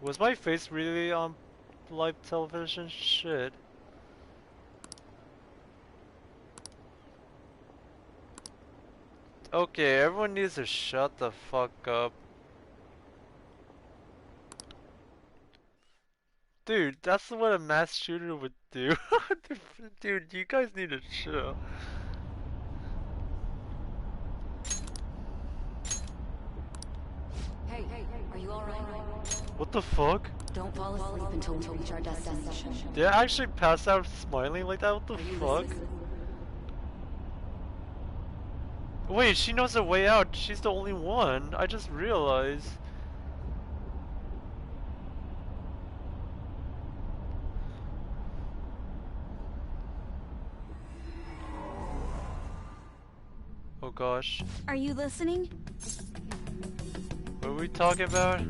Was my face really on live television? Shit. Okay, everyone needs to shut the fuck up. Dude, that's what a mass shooter would do. Dude, you guys need to chill. Hey, are you alright? What the fuck? Don't fall asleep until we reach our destination. Did I actually pass out smiling like that? What the fuck? Wait, she knows the way out. She's the only one. I just realized. Oh gosh. Are you listening? What are we talking about?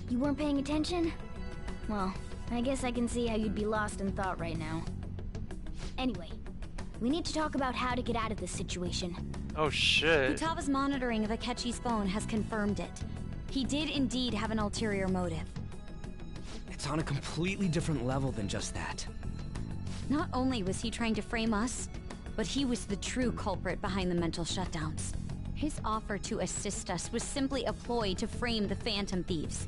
You weren't paying attention? Well, I guess I can see how you'd be lost in thought right now. Anyway, we need to talk about how to get out of this situation. Oh shit. Futaba's monitoring of Akechi's phone has confirmed it. He did indeed have an ulterior motive. It's on a completely different level than just that. Not only was he trying to frame us, but he was the true culprit behind the mental shutdowns. His offer to assist us was simply a ploy to frame the Phantom Thieves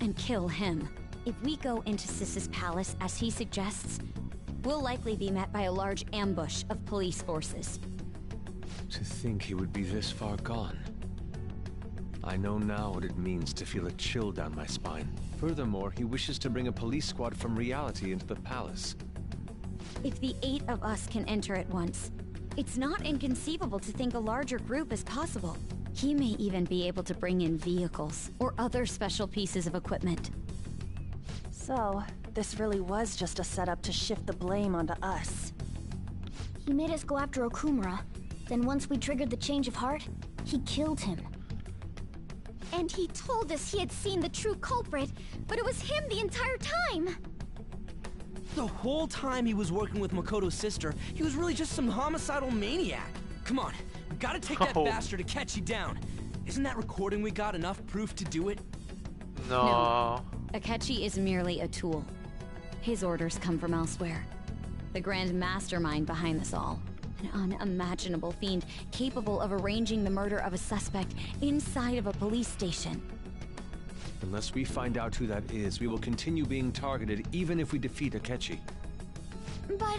and kill him. If we go into Sis's palace as he suggests, we'll likely be met by a large ambush of police forces. To think he would be this far gone. I know now what it means to feel a chill down my spine. Furthermore, he wishes to bring a police squad from reality into the palace. If the 8 of us can enter at once, it's not inconceivable to think a larger group is possible. He may even be able to bring in vehicles or other special pieces of equipment. So, this really was just a setup to shift the blame onto us. He made us go after Okumura. Then once we triggered the change of heart, he killed him. And he told us he had seen the true culprit, but it was him the entire time! The whole time he was working with Makoto's sister, he was really just some homicidal maniac. Come on, we gotta take that bastard Akechi down. Isn't that recording we got enough proof to do it? No. Akechi is merely a tool. His orders come from elsewhere. The grand mastermind behind this all. An unimaginable fiend capable of arranging the murder of a suspect inside of a police station. Unless we find out who that is, we will continue being targeted even if we defeat Akechi. But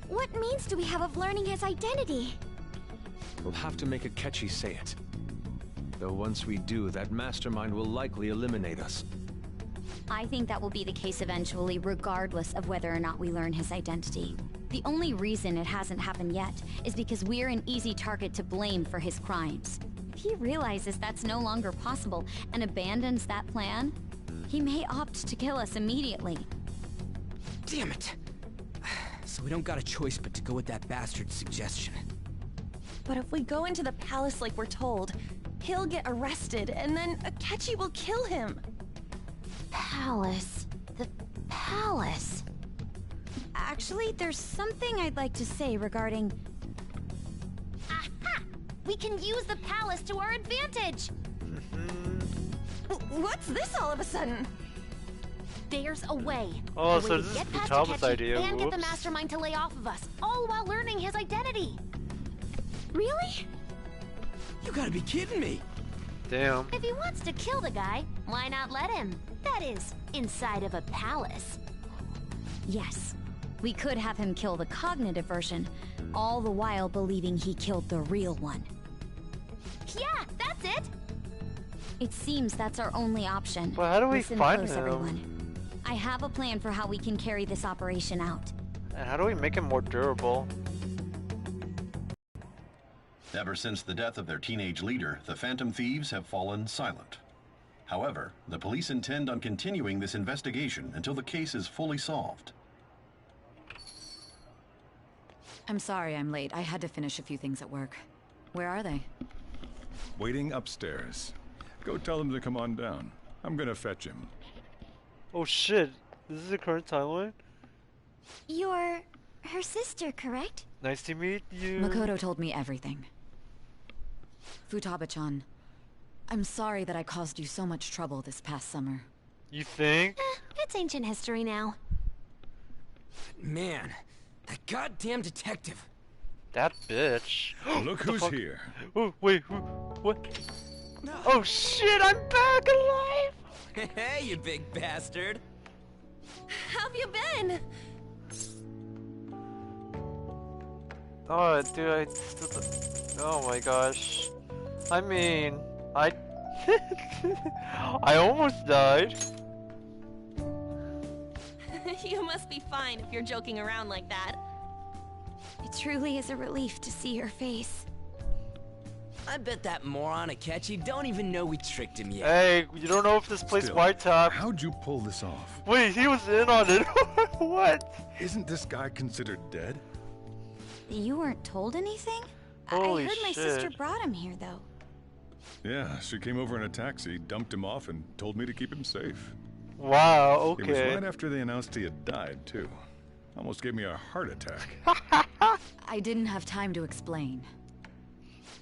what means do we have of learning his identity? We'll have to make Akechi say it. Though once we do, that mastermind will likely eliminate us. I think that will be the case eventually, regardless of whether or not we learn his identity. The only reason it hasn't happened yet is because we're an easy target to blame for his crimes. If he realizes that's no longer possible and abandons that plan, he may opt to kill us immediately. Damn it! So we don't got a choice but to go with that bastard's suggestion. But if we go into the palace like we're told, he'll get arrested, and then Akechi will kill him. Palace. The palace. Actually, there's something I'd like to say regarding... Aha! We can use the palace to our advantage! What's this all of a sudden? There's a way. Oh, a so way to this is get past Futaba's Akechi idea. and get the Whoops. mastermind to lay off of us, all while learning his identity. Really? You gotta be kidding me! Damn. If he wants to kill the guy, why not let him? That is, inside of a palace. Yes, we could have him kill the cognitive version, all the while believing he killed the real one. Yeah, that's it! It seems that's our only option. But how do we Listen find close, him? everyone. I have a plan for how we can carry this operation out. And how do we make him more durable? Ever since the death of their teenage leader, the Phantom Thieves have fallen silent. However, the police intend on continuing this investigation until the case is fully solved. I'm sorry I'm late. I had to finish a few things at work. Where are they? Waiting upstairs. Go tell them to come on down. I'm gonna fetch him. Oh shit, this is the current timeline? You're her sister, correct? Nice to meet you. Makoto told me everything. Futaba-chan, I'm sorry that I caused you so much trouble this past summer. You think? It's ancient history now. Man, that goddamn detective. That bitch. Look The who's fuck? here. Oh, wait, who? What? Oh shit, I'm back alive! Hey, you big bastard. How have you been? Oh, dude, oh my gosh. I mean, I almost died. You must be fine if you're joking around like that. It truly is a relief to see your face. I bet that moron Akechi don't even know we tricked him yet. Hey, you don't know if this place Still, white top. how'd you pull this off? Wait, he was in on it. What? Isn't this guy considered dead? You weren't told anything? Holy I heard my sister shit. brought him here, though. Yeah, she came over in a taxi, dumped him off, and told me to keep him safe. Wow, It was okay. right after they announced he had died, too. Almost gave me a heart attack. I didn't have time to explain.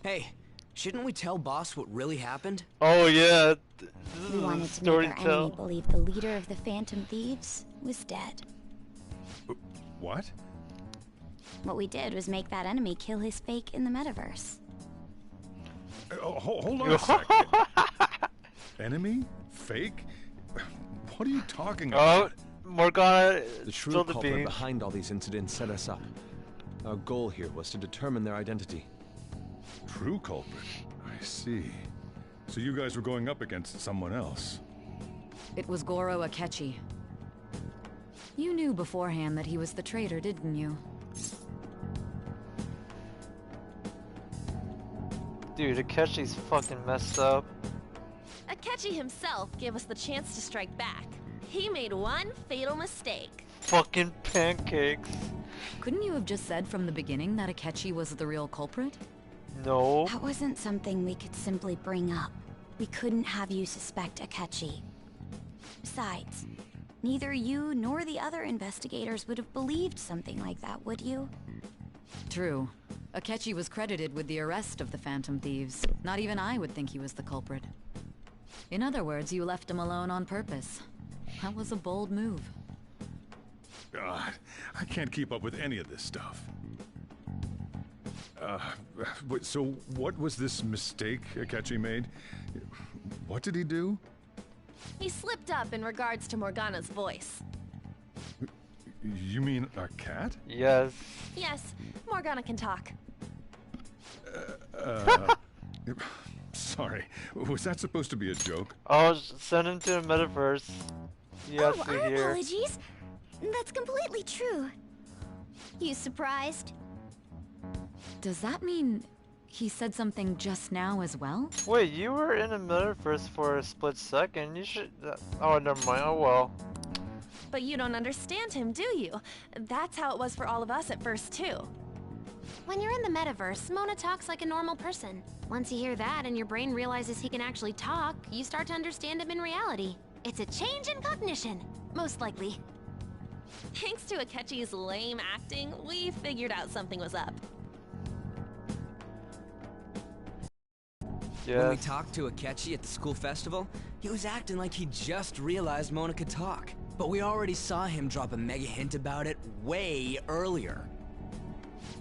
Hey, shouldn't we tell boss what really happened? Oh yeah, this We is a wanted to story make to our enemy tell. believe the leader of the Phantom Thieves was dead. What? What we did was make that enemy kill his fake in the metaverse. Hold on a second. Enemy? Fake? What are you talking about? Oh, Morgana The true spilled the culprit beans. behind all these incidents set us up. Our goal here was to determine their identity. True culprit? I see. So you guys were going up against someone else. It was Goro Akechi. You knew beforehand that he was the traitor, didn't you? Dude, Akechi's fucking messed up. Akechi himself gave us the chance to strike back. He made one fatal mistake. Fucking pancakes. Couldn't you have just said from the beginning that Akechi was the real culprit? No. That wasn't something we could simply bring up. We couldn't have you suspect Akechi. Besides, neither you nor the other investigators would have believed something like that, would you? True. Akechi was credited with the arrest of the Phantom Thieves. Not even I would think he was the culprit. In other words, you left him alone on purpose. That was a bold move. God, I can't keep up with any of this stuff. So what was this mistake Akechi made? What did he do? He slipped up in regards to Morgana's voice. You mean a cat? Yes. Yes, Morgana can talk. Sorry, was that supposed to be a joke? Oh, send him to the metaverse. Yes, Oh, we our hear. apologies. That's completely true. You surprised? Does that mean he said something just now as well? Wait, you were in the metaverse for a split second. You should. Oh, never mind. Oh well. But you don't understand him, do you? That's how it was for all of us at first, too. When you're in the metaverse, Mona talks like a normal person. Once you hear that and your brain realizes he can actually talk, you start to understand him in reality. It's a change in cognition, most likely. Thanks to Akechi's lame acting, we figured out something was up. Yeah. When we talked to Akechi at the school festival, he was acting like he just realized Mona could talk. But we already saw him drop a mega hint about it way earlier.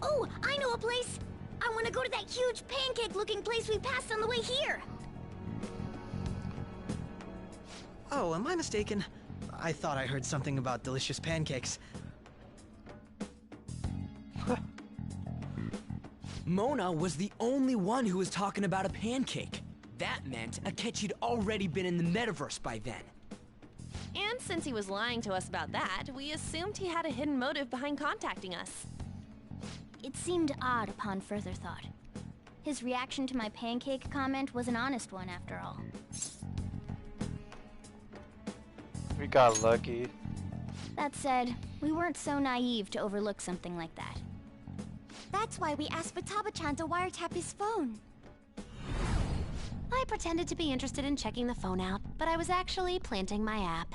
Oh, I know a place! I want to go to that huge pancake-looking place we passed on the way here! Oh, am I mistaken? I thought I heard something about delicious pancakes. Mona was the only one who was talking about a pancake. That meant Akechi'd already been in the metaverse by then. And since he was lying to us about that, we assumed he had a hidden motive behind contacting us. It seemed odd upon further thought. His reaction to my pancake comment was an honest one, after all. We got lucky. That said, we weren't so naive to overlook something like that. That's why we asked Futaba-chan to wiretap his phone. I pretended to be interested in checking the phone out, but I was actually planting my app.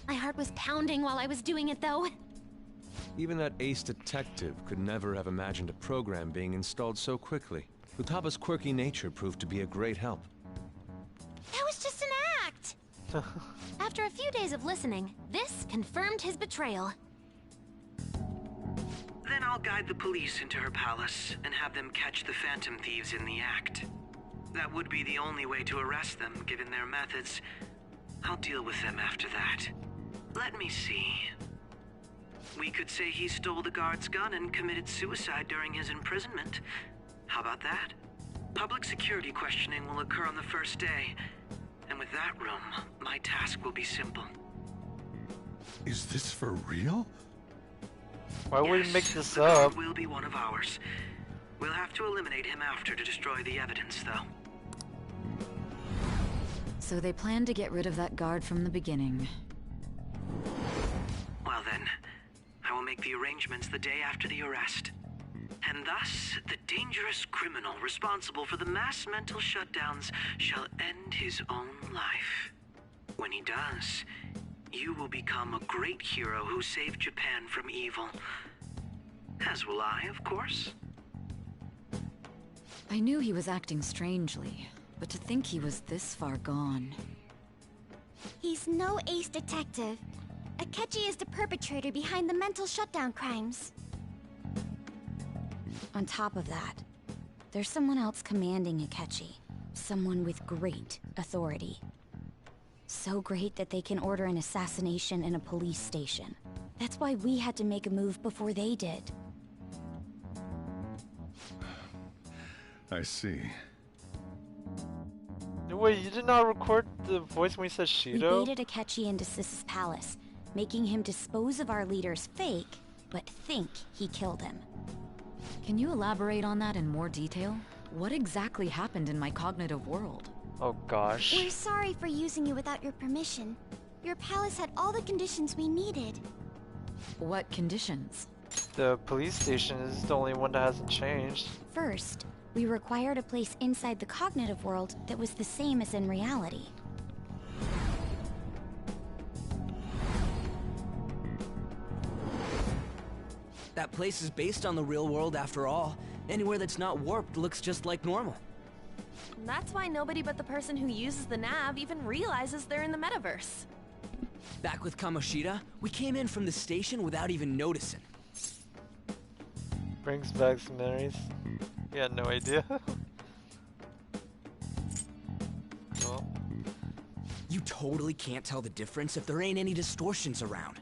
My heart was pounding while I was doing it, though. Even that ace detective could never have imagined a program being installed so quickly. Futaba's quirky nature proved to be a great help. That was just an act! After a few days of listening, this confirmed his betrayal. Then I'll guide the police into her palace and have them catch the Phantom Thieves in the act. That would be the only way to arrest them, given their methods. I'll deal with them after that. Let me see. We could say he stole the guard's gun and committed suicide during his imprisonment. How about that? Public security questioning will occur on the first day. And with that room, my task will be simple. Is this for real? Why would you make this the up? guard will be one of ours. We'll have to eliminate him after to destroy the evidence, though. So they planned to get rid of that guard from the beginning. Well then, I will make the arrangements the day after the arrest. And thus, the dangerous criminal responsible for the mass mental shutdowns shall end his own life. When he does, you will become a great hero who saved Japan from evil. As will I, of course. I knew he was acting strangely, but to think he was this far gone. He's no ace detective. Akechi is the perpetrator behind the mental shutdown crimes. On top of that, there's someone else commanding Akechi. Someone with great authority. So great that they can order an assassination in a police station. That's why we had to make a move before they did. I see. Wait, you did not record the voice when we said We Shido? baited Akechi into Sis's palace, making him dispose of our leader's fake, but think he killed him. Can you elaborate on that in more detail? What exactly happened in my cognitive world? Oh gosh. We're sorry for using you without your permission. Your palace had all the conditions we needed. What conditions? The police station is the only one that hasn't changed. First, we required a place inside the cognitive world that was the same as in reality. That place is based on the real world after all. Anywhere that's not warped looks just like normal. That's why nobody but the person who uses the nav even realizes they're in the metaverse. Back with Kamoshida, we came in from the station without even noticing. Brings back some memories. You had no idea. Cool. You totally can't tell the difference if there ain't any distortions around.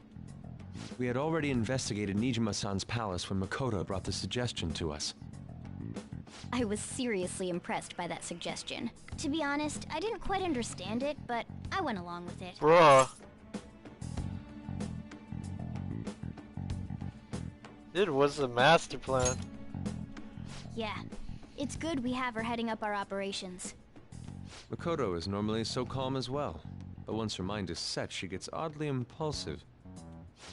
We had already investigated Nijima-san's palace when Makoto brought the suggestion to us. I was seriously impressed by that suggestion. To be honest, I didn't quite understand it, but I went along with it. Bruh. It was a master plan. Yeah, it's good we have her heading up our operations. Makoto is normally so calm as well, but once her mind is set, she gets oddly impulsive.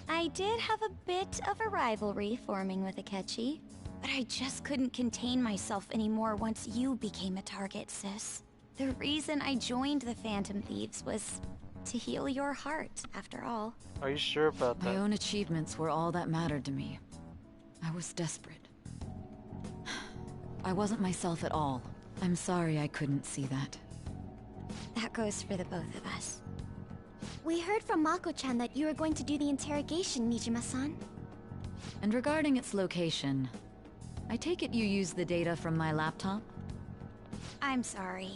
I did have a bit of a rivalry forming with Akechi, but I just couldn't contain myself anymore once you became a target, sis. The reason I joined the Phantom Thieves was to heal your heart, after all. Are you sure about that? My own achievements were all that mattered to me. I was desperate. I wasn't myself at all. I'm sorry I couldn't see that. That goes for the both of us. We heard from Mako-chan that you were going to do the interrogation, Nijima-san. And regarding its location, I take it you used the data from my laptop? I'm sorry.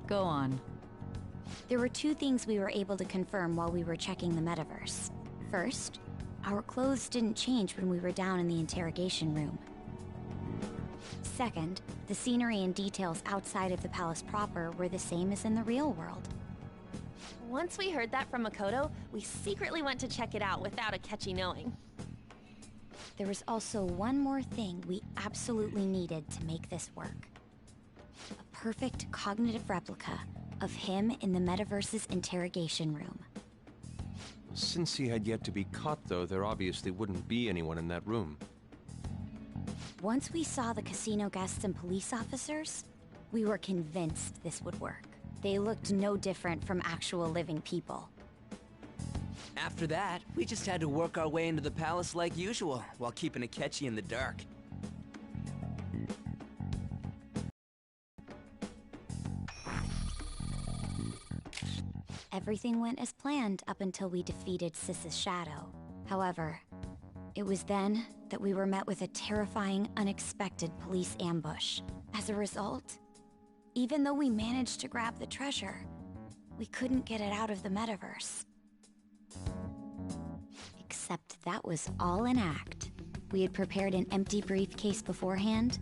Go on. There were two things we were able to confirm while we were checking the metaverse. First, our clothes didn't change when we were down in the interrogation room. Second, the scenery and details outside of the palace proper were the same as in the real world. Once we heard that from Makoto, we secretly went to check it out without Akechi knowing. There was also one more thing we absolutely needed to make this work. A perfect cognitive replica of him in the metaverse's interrogation room. Since he had yet to be caught, though, there obviously wouldn't be anyone in that room. Once we saw the casino guests and police officers, we were convinced this would work. They looked no different from actual living people. After that, we just had to work our way into the palace like usual, while keeping Akechi in the dark. Everything went as planned up until we defeated Sis's shadow. However, it was then that we were met with a terrifying, unexpected police ambush. As a result, even though we managed to grab the treasure, we couldn't get it out of the metaverse. Except that was all an act. We had prepared an empty briefcase beforehand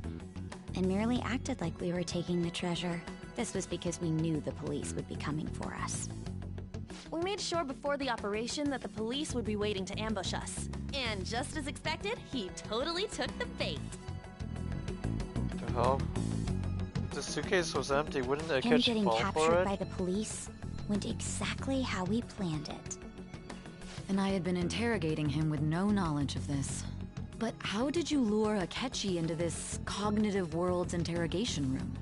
and merely acted like we were taking the treasure. This was because we knew the police would be coming for us. We made sure before the operation that the police would be waiting to ambush us. And just as expected, he totally took the bait. The hell? If the suitcase was empty, wouldn't it Him catch getting fall for captured it? by the police went exactly how we planned it. And I had been interrogating him with no knowledge of this. But how did you lure Akechi into this cognitive world's interrogation room?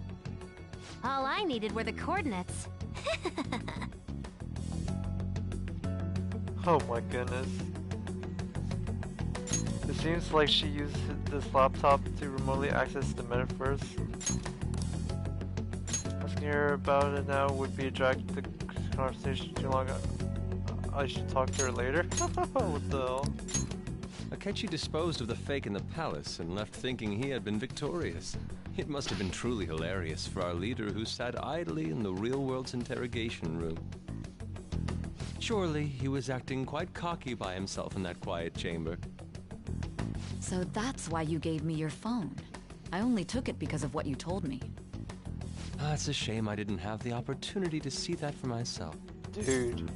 All I needed were the coordinates. Oh my goodness. It seems like she used this laptop to remotely access the metaverse. Asking her about it now would be a drag the conversation too long. I should talk to her later. What the hell? Akechi disposed of the fake in the palace and left thinking he had been victorious. It must have been truly hilarious for our leader who sat idly in the real world's interrogation room. Surely he was acting quite cocky by himself in that quiet chamber. So that's why you gave me your phone. I only took it because of what you told me. It's a shame I didn't have the opportunity to see that for myself. Dude.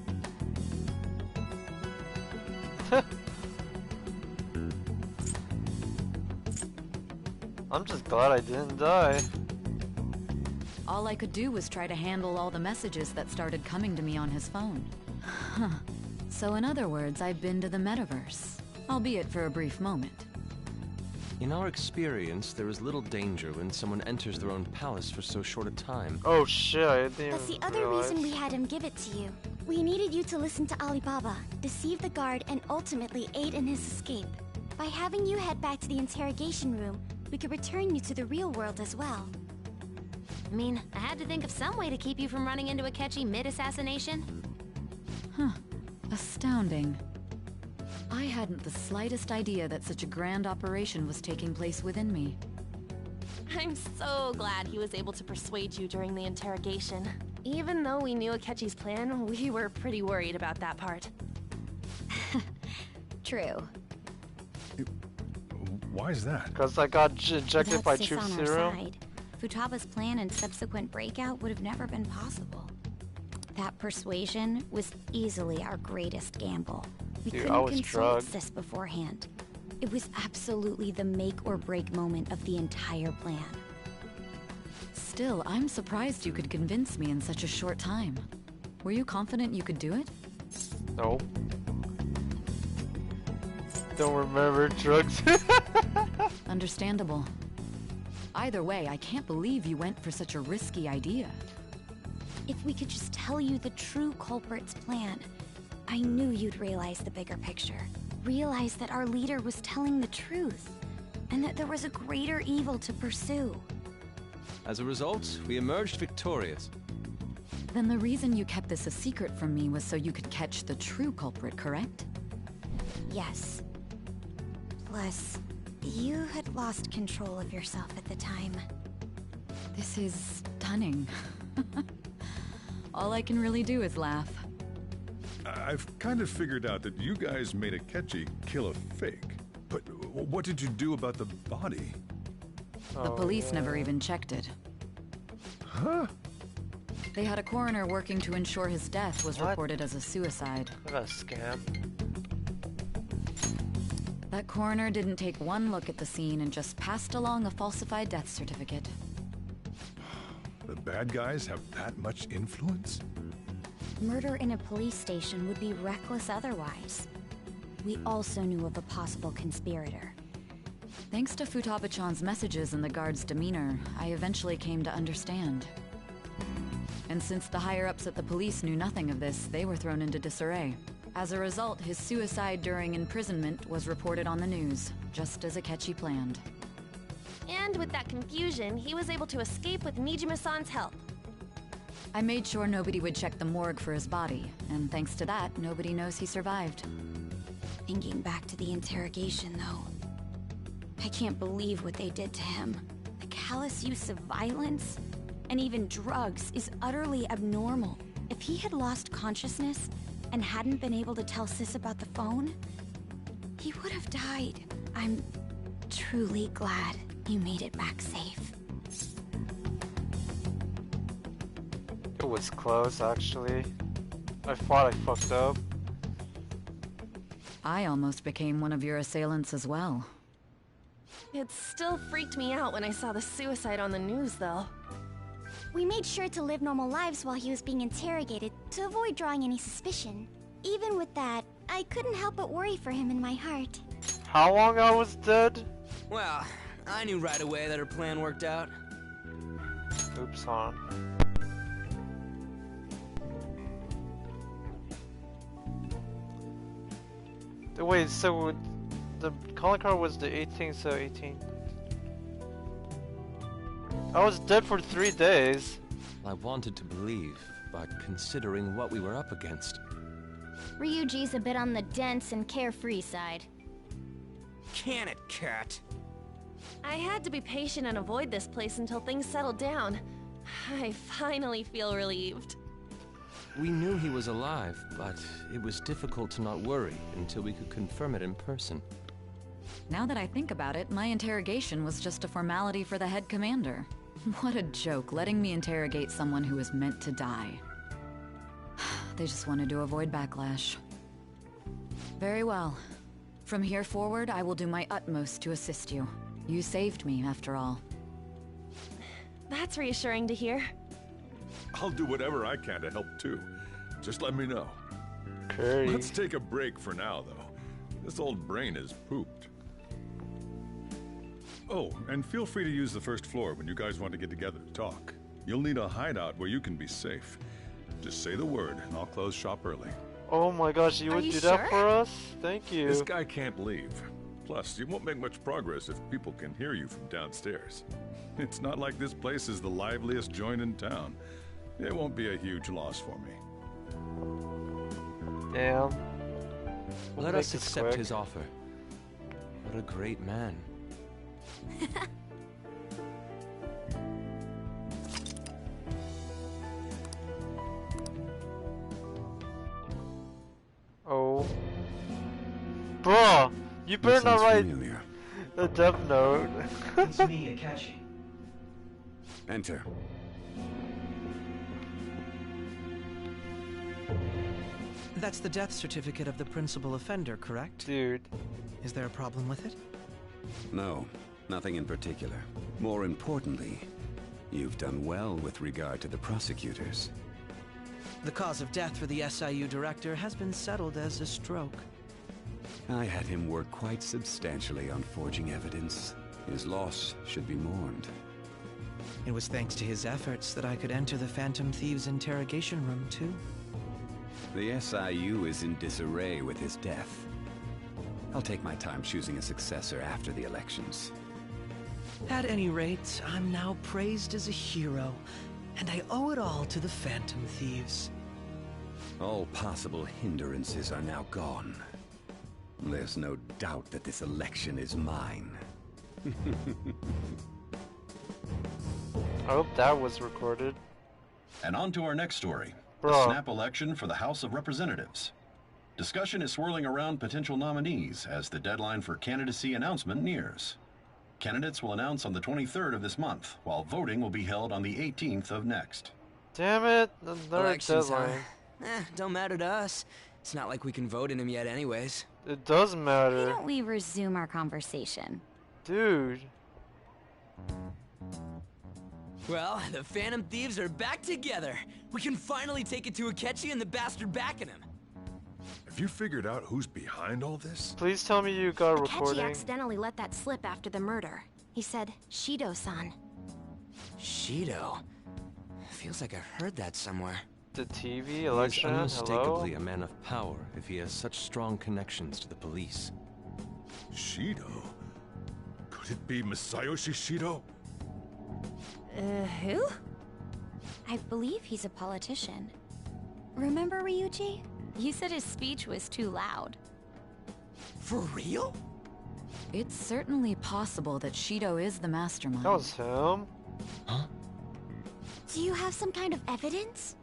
I'm just glad I didn't die. All I could do was try to handle all the messages that started coming to me on his phone. Huh. So in other words, I've been to the metaverse, albeit for a brief moment. In our experience, there is little danger when someone enters their own palace for so short a time. Oh shit, I didn't That's the even other realize. reason we had him give it to you. We needed you to listen to Alibaba, deceive the guard, and ultimately aid in his escape. By having you head back to the interrogation room, we could return you to the real world as well. I mean, I had to think of some way to keep you from running into Akechi mid-assassination. Huh. Astounding. I hadn't the slightest idea that such a grand operation was taking place within me. I'm so glad he was able to persuade you during the interrogation. Even though we knew Akechi's plan, we were pretty worried about that part. True. Why is that? Because I got injected by Without Sis Truth on our Serum. side, Futaba's plan and subsequent breakout would have never been possible. That persuasion was easily our greatest gamble. We Dude, I couldn't was consult drugged. Sis beforehand. It was absolutely the make or break moment of the entire plan. Still, I'm surprised you could convince me in such a short time. Were you confident you could do it? No. Don't remember drugs. Understandable. Either way, I can't believe you went for such a risky idea. If we could just tell you the true culprit's plan, I knew you'd realize the bigger picture. Realize that our leader was telling the truth, and that there was a greater evil to pursue. As a result, we emerged victorious. Then the reason you kept this a secret from me was so you could catch the true culprit, correct? Yes. Plus, you had lost control of yourself at the time. This is stunning. All I can really do is laugh. I've kind of figured out that you guys made Akechi kill a fake. But what did you do about the body? The police never even checked it. Huh? They had a coroner working to ensure his death was What? reported as a suicide. What a scam. That coroner didn't take one look at the scene and just passed along a falsified death certificate. The bad guys have that much influence? Murder in a police station would be reckless otherwise. We also knew of a possible conspirator. Thanks to Futaba-chan's messages and the guard's demeanor, I eventually came to understand. And since the higher-ups at the police knew nothing of this, they were thrown into disarray. As a result, his suicide during imprisonment was reported on the news, just as Akechi planned. And with that confusion, he was able to escape with Nijima-san's help. I made sure nobody would check the morgue for his body, and thanks to that, nobody knows he survived. Thinking back to the interrogation, though, I can't believe what they did to him. The callous use of violence, and even drugs, is utterly abnormal. If he had lost consciousness and hadn't been able to tell Sis about the phone, he would have died. I'm truly glad you made it back safe. It was close, actually. I thought I fucked up. I almost became one of your assailants as well. It still freaked me out when I saw the suicide on the news, though. We made sure to live normal lives while he was being interrogated to avoid drawing any suspicion. Even with that, I couldn't help but worry for him in my heart. How long I was dead? Well, I knew right away that her plan worked out. Oops, on. Wait, so the calling card was the 18th, so 18. I was dead for 3 days. I wanted to believe, but considering what we were up against. Ryuji's a bit on the dense and carefree side. Can it, cat? I had to be patient and avoid this place until things settled down. I finally feel relieved. We knew he was alive, but it was difficult to not worry until we could confirm it in person. Now that I think about it, my interrogation was just a formality for the head commander. What a joke, letting me interrogate someone who was meant to die. They just wanted to avoid backlash. Very well. From here forward, I will do my utmost to assist you. You saved me, after all. That's reassuring to hear. I'll do whatever I can to help too. Just let me know. Okay. Let's take a break for now, though. This old brain is pooped. Oh, and feel free to use the first floor when you guys want to get together to talk. You'll need a hideout where you can be safe. Just say the word, and I'll close shop early. Oh my gosh, you would do that for us? Thank you. This guy can't leave. Plus, you won't make much progress if people can hear you from downstairs. It's not like this place is the liveliest joint in town. It won't be a huge loss for me. Damn. Let us accept his offer. What a great man. Oh. Bruh! You better not write a death note. It's me, Akechi. Enter. That's the death certificate of the principal offender, correct? Dude. Is there a problem with it? No, nothing in particular. More importantly, you've done well with regard to the prosecutors. The cause of death for the SIU director has been settled as a stroke. I had him work quite substantially on forging evidence. His loss should be mourned. It was thanks to his efforts that I could enter the Phantom Thieves' interrogation room, too. The SIU is in disarray with his death. I'll take my time choosing a successor after the elections. At any rate, I'm now praised as a hero, and I owe it all to the Phantom Thieves. All possible hindrances are now gone. There's no doubt that this election is mine. I hope that was recorded. And on to our next story. Bro. The snap election for the House of Representatives. Discussion is swirling around potential nominees as the deadline for candidacy announcement nears. Candidates will announce on the 23rd of this month, while voting will be held on the 18th of next. Damn it, another Elections, deadline. Don't matter to us. It's not like we can vote in him yet anyways. It does Why matter. don't we resume our conversation? Dude. Well, the Phantom Thieves are back together. We can finally take it to Akechi and the bastard backing him. Have you figured out who's behind all this? Please tell me you got a Akechi recording. accidentally let that slip after the murder. He said, Shido-san. Shido? Feels like I've heard that somewhere. The TV He is election, unmistakably hello? a man of power if he has such strong connections to the police. Shido? Could it be Masayoshi Shido? Who? I believe he's a politician. Remember Ryuji? You said his speech was too loud. For real? It's certainly possible that Shido is the mastermind. That was him? Huh? Do you have some kind of evidence?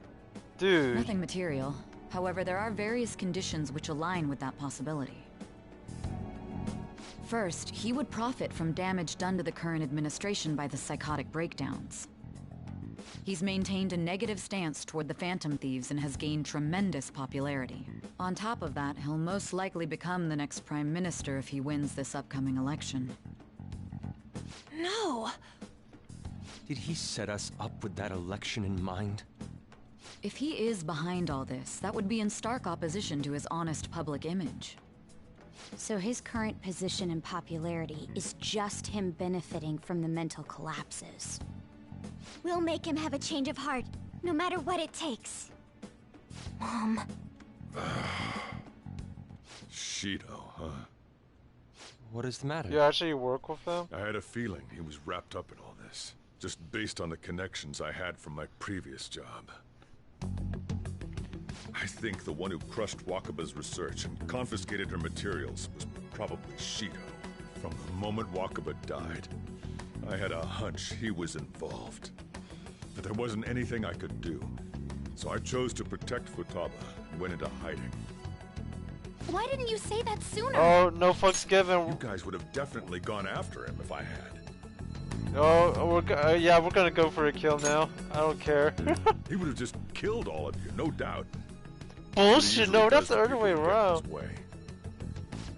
Dude. Nothing material. However, there are various conditions which align with that possibility. First, he would profit from damage done to the current administration by the psychotic breakdowns. He's maintained a negative stance toward the Phantom Thieves and has gained tremendous popularity. On top of that, he'll most likely become the next Prime Minister if he wins this upcoming election. No! Did he set us up with that election in mind? If he is behind all this, that would be in stark opposition to his honest public image. So his current position and popularity is just him benefiting from the mental collapses. We'll make him have a change of heart, no matter what it takes. Mom. Shido, huh? What is the matter? You actually work with him? I had a feeling he was wrapped up in all this, just based on the connections I had from my previous job. I think the one who crushed Wakaba's research and confiscated her materials was probably Shido. From the moment Wakaba died, I had a hunch he was involved. But there wasn't anything I could do, so I chose to protect Futaba and went into hiding. Why didn't you say that sooner? Oh, no fucks given. You guys would have definitely gone after him if I had. Oh, yeah, we're gonna go for a kill now. I don't care. He would have just killed all of you, no doubt. Bullshit, no, that's the other way around.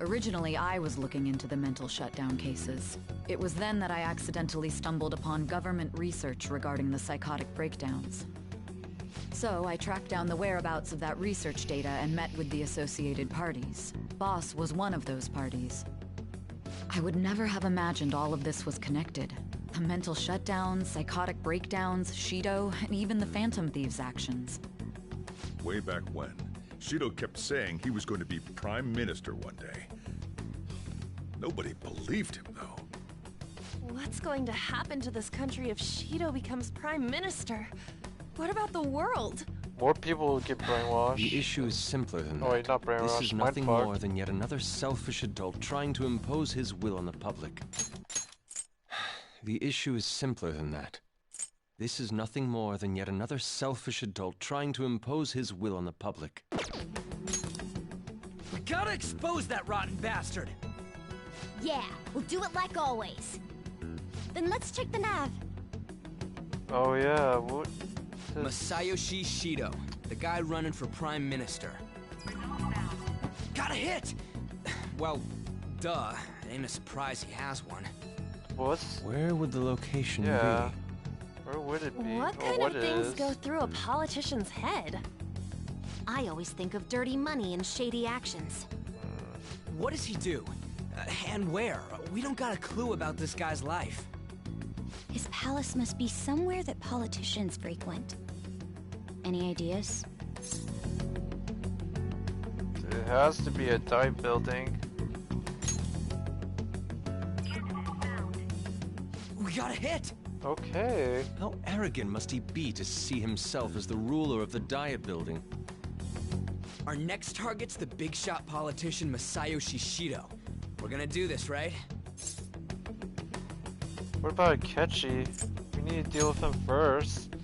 Originally, I was looking into the mental shutdown cases. It was then that I accidentally stumbled upon government research regarding the psychotic breakdowns. So I tracked down the whereabouts of that research data and met with the associated parties. Boss was one of those parties. I would never have imagined all of this was connected. The mental shutdowns, psychotic breakdowns, Shido, and even the Phantom Thieves' actions. Way back when, Shido kept saying he was going to be Prime Minister one day. Nobody believed him, though. What's going to happen to this country if Shido becomes Prime Minister? What about the world? More people will get brainwashed. The issue is simpler than that. Oh wait, not brainwashed. This is nothing more than yet another selfish adult trying to impose his will on the public. The issue is simpler than that. This is nothing more than yet another selfish adult trying to impose his will on the public. We gotta expose that rotten bastard! Yeah, we'll do it like always. Then let's check the nav. Oh yeah, what? Masayoshi Shido, the guy running for Prime Minister. Got a hit! Well, duh. It ain't a surprise he has one. What? Where would the location be? Where would it be? What kind of things go through a politician's head? I always think of dirty money and shady actions. What does he do? And where? We don't got a clue about this guy's life. His palace must be somewhere that politicians frequent. Any ideas? It has to be a dive building. We got a hit! Okay. How arrogant must he be to see himself as the ruler of the Diet Building? Our next target's the big shot politician Masayoshi Shido. We're gonna do this, right? What about Akechi? We need to deal with him first.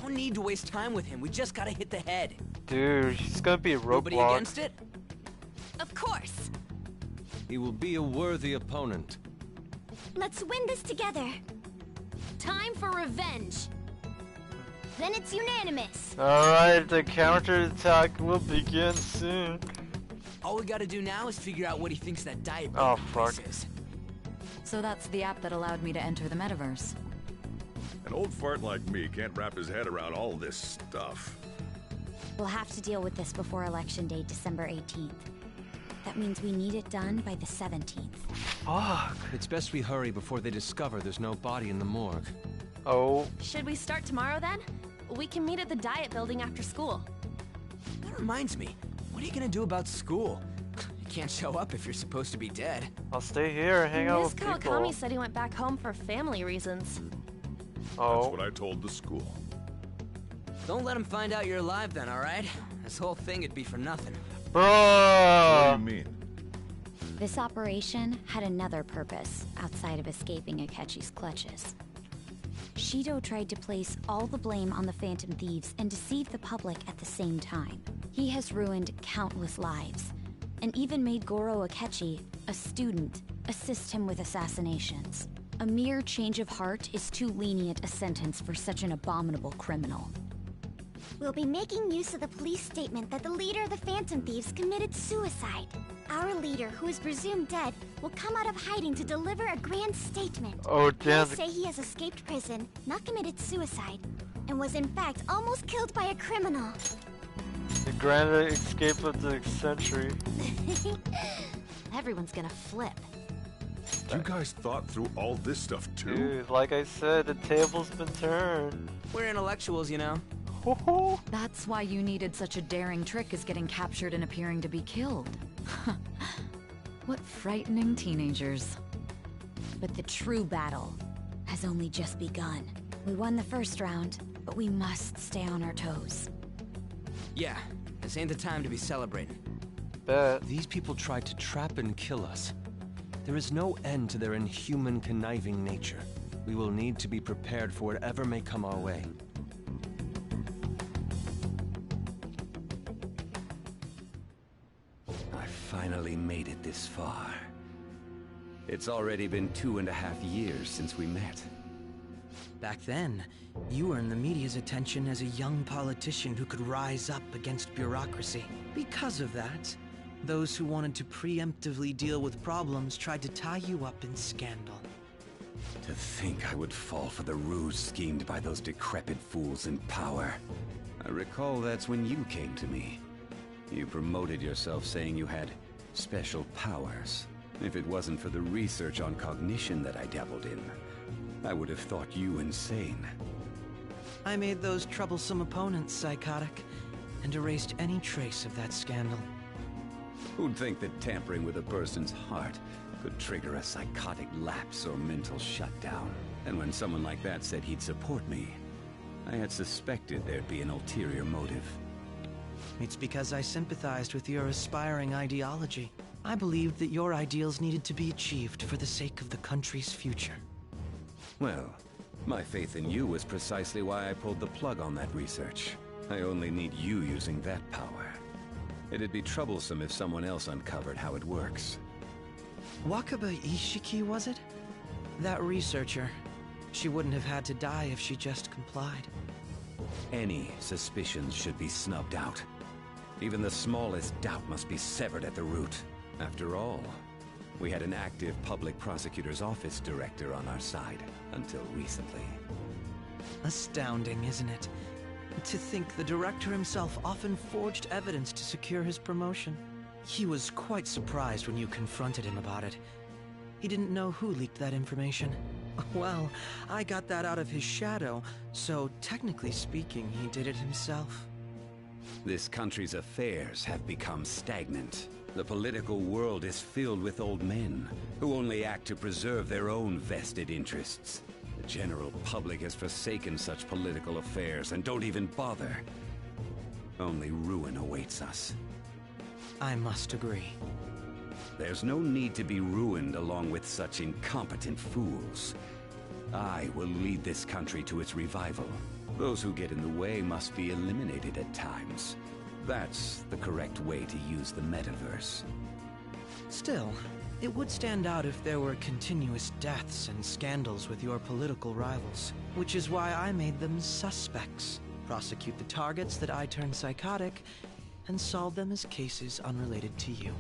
No need to waste time with him. We just gotta hit the head. Dude, he's gonna be a roadblock. Nobody against it? Of course! He will be a worthy opponent. Let's win this together. Time for revenge! Then it's unanimous. Alright, the counterattack will begin soon. All we gotta do now is figure out what he thinks that diet fuck is. So that's the app that allowed me to enter the metaverse. An old fart like me can't wrap his head around all this stuff. We'll have to deal with this before Election Day, December 18th. That means we need it done by the 17th. Fuck. It's best we hurry before they discover there's no body in the morgue. Oh. Should we start tomorrow then? We can meet at the Diet Building after school. That reminds me, what are you gonna do about school? You can't show up if you're supposed to be dead. I'll stay here and hang out Miss with people. Kawakami said he went back home for family reasons. Oh. That's what I told the school. Don't let him find out you're alive then, alright? This whole thing would be for nothing. Bro! What do you mean? This operation had another purpose outside of escaping Akechi's clutches. Shido tried to place all the blame on the Phantom Thieves and deceive the public at the same time. He has ruined countless lives, and even made Goro Akechi, a student, assist him with assassinations. A mere change of heart is too lenient a sentence for such an abominable criminal. We'll be making use of the police statement that the leader of the Phantom Thieves committed suicide. Our leader, who is presumed dead, will come out of hiding to deliver a grand statement. Oh, damn. He'll say he has escaped prison, not committed suicide, and was in fact almost killed by a criminal. The grand escape of the century. Everyone's gonna flip. You guys thought through all this stuff too? Dude, like I said, the table's been turned. We're intellectuals, you know. That's why you needed such a daring trick as getting captured and appearing to be killed. What frightening teenagers. But the true battle has only just begun. We won the first round, but we must stay on our toes. Yeah, this ain't the time to be celebrating. Bet. These people tried to trap and kill us. There is no end to their inhuman, conniving nature. We will need to be prepared for whatever may come our way. I finally made it this far. It's already been 2.5 years since we met. Back then, you earned the media's attention as a young politician who could rise up against bureaucracy. Because of that, those who wanted to preemptively deal with problems tried to tie you up in scandal. To think I would fall for the ruse schemed by those decrepit fools in power. I recall that's when you came to me. You promoted yourself saying you had special powers. If it wasn't for the research on cognition that I dabbled in, I would have thought you insane. I made those troublesome opponents psychotic, and erased any trace of that scandal. Who'd think that tampering with a person's heart could trigger a psychotic lapse or mental shutdown? And when someone like that said he'd support me, I had suspected there'd be an ulterior motive. It's because I sympathized with your aspiring ideology. I believed that your ideals needed to be achieved for the sake of the country's future. Well, my faith in you was precisely why I pulled the plug on that research. I only need you using that power. It'd be troublesome if someone else uncovered how it works. Wakaba Ishiki, was it? That researcher. She wouldn't have had to die if she just complied. Any suspicions should be snubbed out. Even the smallest doubt must be severed at the root. After all, we had an active public prosecutor's office director on our side, until recently. Astounding, isn't it? To think the director himself often forged evidence to secure his promotion. He was quite surprised when you confronted him about it. He didn't know who leaked that information. Well, I got that out of his shadow, so technically speaking, he did it himself. This country's affairs have become stagnant. The political world is filled with old men who only act to preserve their own vested interests. The general public has forsaken such political affairs and don't even bother. Only ruin awaits us. I must agree. There's no need to be ruined along with such incompetent fools. I will lead this country to its revival. Those who get in the way must be eliminated at times. That's the correct way to use the metaverse. Still, it would stand out if there were continuous deaths and scandals with your political rivals, which is why I made them suspects. Prosecute the targets that I turned psychotic, and solve them as cases unrelated to you.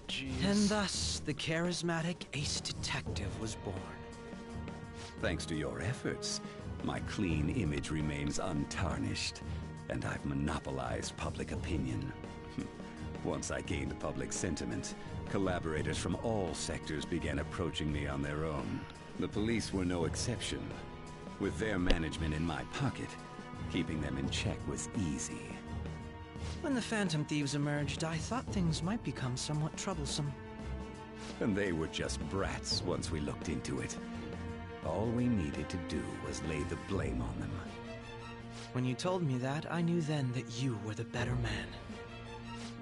Jeez. And thus, the charismatic ace detective was born. Thanks to your efforts, my clean image remains untarnished, and I've monopolized public opinion. Once I gained public sentiment, collaborators from all sectors began approaching me on their own. The police were no exception. With their management in my pocket, keeping them in check was easy. When the Phantom Thieves emerged, I thought things might become somewhat troublesome. And they were just brats once we looked into it. All we needed to do was lay the blame on them. When you told me that, I knew then that you were the better man.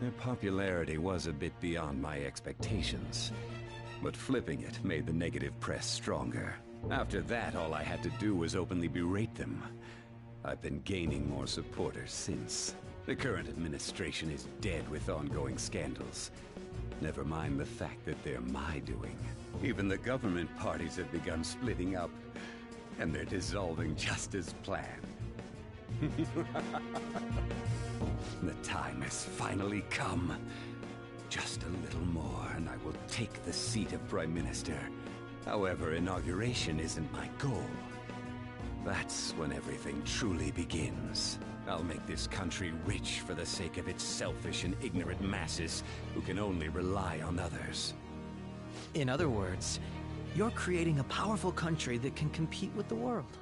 Their popularity was a bit beyond my expectations. But flipping it made the negative press stronger. After that, all I had to do was openly berate them. I've been gaining more supporters since. The current administration is dead with ongoing scandals. Never mind the fact that they're my doing. Even the government parties have begun splitting up, and they're dissolving just as planned. The time has finally come. Just a little more, and I will take the seat of Prime Minister. However, inauguration isn't my goal. That's when everything truly begins. I'll make this country rich for the sake of its selfish and ignorant masses who can only rely on others. In other words, you're creating a powerful country that can compete with the world.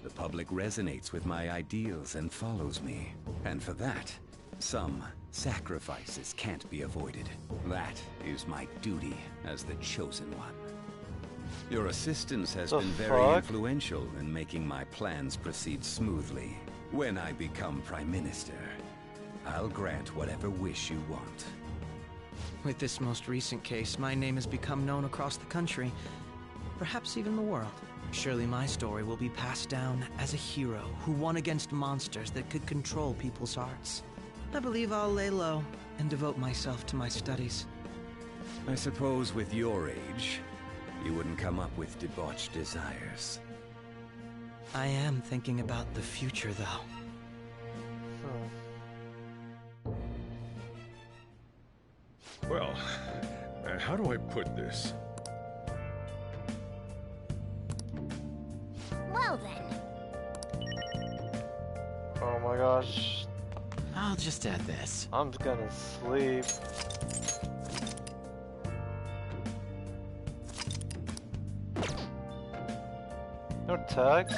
The public resonates with my ideals and follows me. And for that, some sacrifices can't be avoided. That is my duty as the chosen one. Your assistance has been very influential in making my plans proceed smoothly. When I become Prime Minister, I'll grant whatever wish you want. With this most recent case, my name has become known across the country, perhaps even the world. Surely my story will be passed down as a hero who won against monsters that could control people's hearts. I believe I'll lay low and devote myself to my studies. I suppose with your age, you wouldn't come up with debauched desires. I am thinking about the future, though. Well, how do I put this? Well then. Oh my gosh. I'll just add this. I'm gonna sleep. No text?